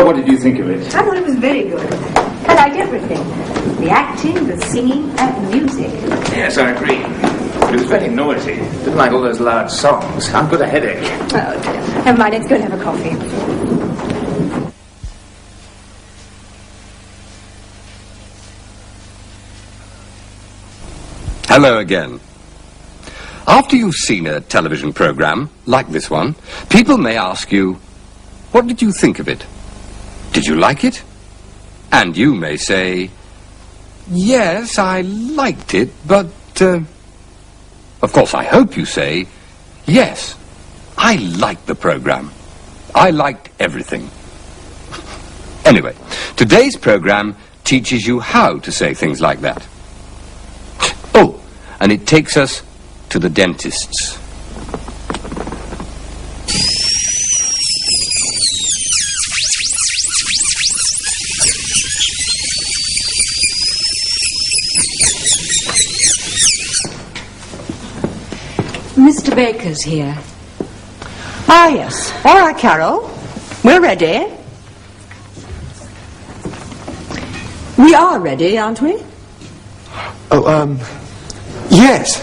Well, what did you think of it? I thought it was very good. I liked everything. The acting, the singing, and the music. Yes, I agree. It was very noisy. Didn't like all those loud songs. I've got a headache. Oh, dear. Never mind, let's go and have a coffee. Hello again. After you've seen a television program, like this one, people may ask you, what did you think of it? Did you like it? And you may say, yes, I liked it, but, of course, I hope you say, yes, I liked the program. I liked everything. Anyway, today's program teaches you how to say things like that. Oh, and it takes us to the dentist's. Mr. Baker's here. Ah, yes. All right, Carol. We're ready. We are ready, aren't we? Oh, yes.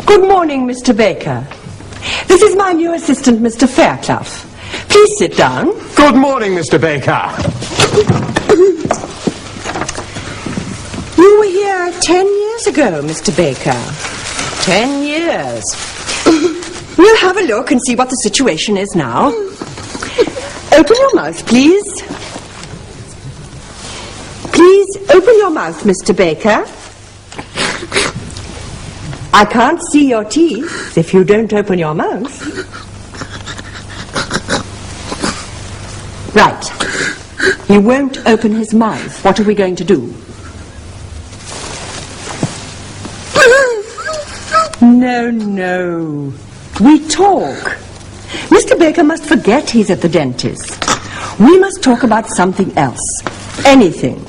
Good morning, Mr. Baker. This is my new assistant, Mr. Fairclough. Please sit down. Good morning, Mr. Baker. You were here 10 years ago, Mr. Baker. 10 years. We'll have a look and see what the situation is now. Open your mouth, please. Please open your mouth, Mr. Baker. I can't see your teeth if you don't open your mouth. Right. He won't open his mouth. What are we going to do? No, no. We talk. Mr. Baker must forget he's at the dentist. We must talk about something else. Anything.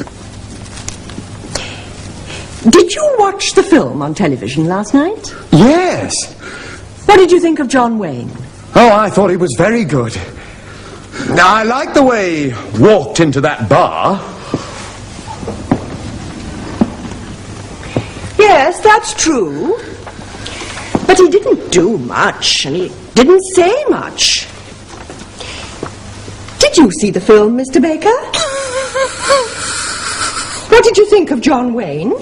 Did you watch the film on television last night? Yes. What did you think of John Wayne? Oh, I thought he was very good. I liked the way he walked into that bar. Yes, that's true. But he didn't do much, and he didn't say much. Did you see the film, Mr. Baker? What did you think of John Wayne?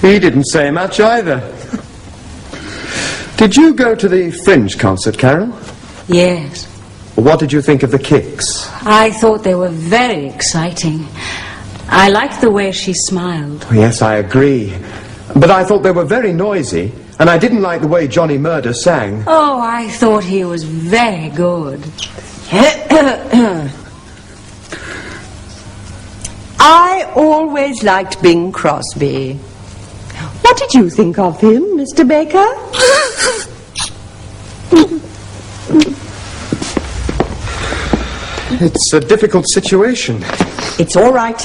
He didn't say much either. Did you go to the Fringe concert, Carol? Yes. What did you think of the Kicks? I thought they were very exciting. I liked the way she smiled. Yes, I agree. But I thought they were very noisy, and I didn't like the way Johnny Murder sang. Oh, I thought he was very good. I always liked Bing Crosby. What did you think of him, Mr. Baker? It's a difficult situation. It's all right.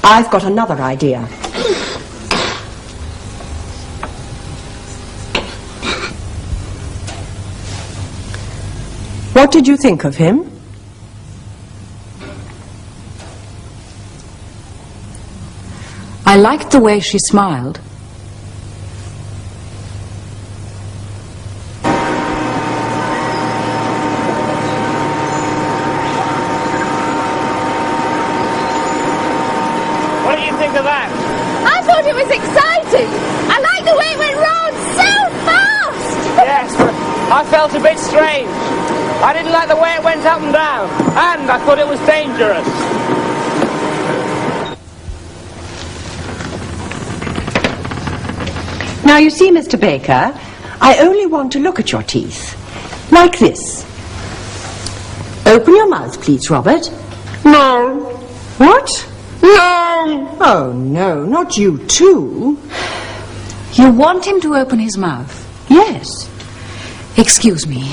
I've got another idea. What did you think of him? I liked the way she smiled. What do you think of that? I thought it was exciting. I like the way it went round so fast. Yes, but I felt a bit strange. I didn't like the way it went up and down, and I thought it was dangerous. Now, you see, Mr. Baker, I only want to look at your teeth. Like this. Open your mouth, please, Robert. No. What? No. Oh, no, not you too. You want him to open his mouth? Yes. Excuse me.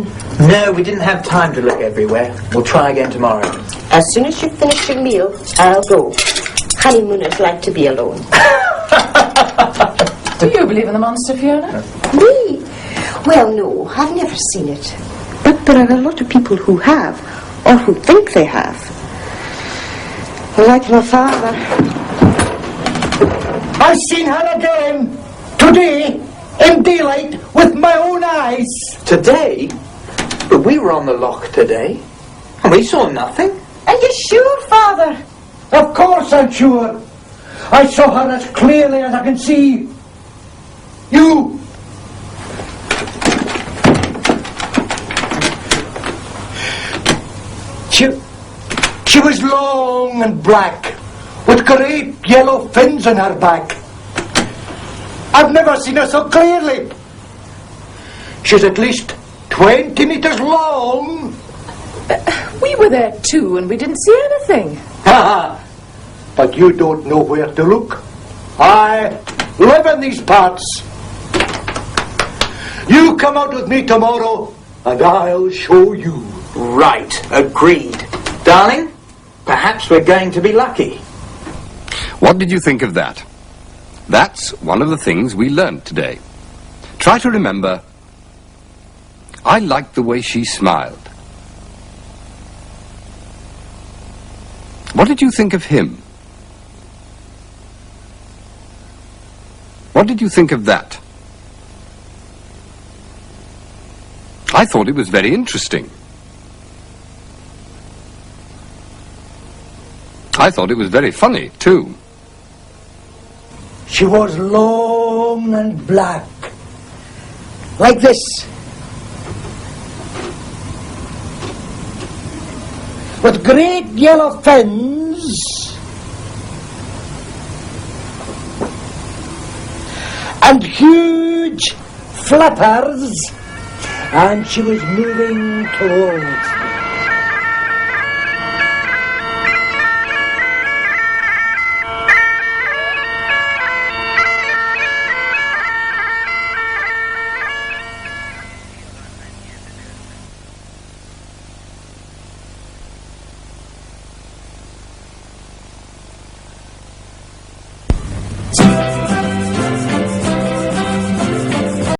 again? No, we didn't have time to look everywhere. We'll try again tomorrow. As soon as you've finished your meal, I'll go. Honeymooners like to be alone. Do you believe in the monster, Fiona? Me? Well, no, I've never seen it. But there are a lot of people who have, or who think they have. Like my father. I've seen her again, today, in daylight, with my own eyes. Today? But we were on the loch today, and we saw nothing. Are you sure, Father? Of course I'm sure. I saw her as clearly as I can see you. She was long and black, with great yellow fins on her back. I've never seen her so clearly. She's at least 20 meters long. We were there too, and we didn't see anything. Ha! But you don't know where to look. I live in these parts. You come out with me tomorrow, and I'll show you. Right, agreed. Darling, perhaps we're going to be lucky. What did you think of that? That's one of the things we learned today. Try to remember, I liked the way she smiled. What did you think of him? What did you think of that? I thought it was very interesting. I thought it was very funny, too. She was long and black, like this. With great yellow fins and huge flappers, and she was moving towards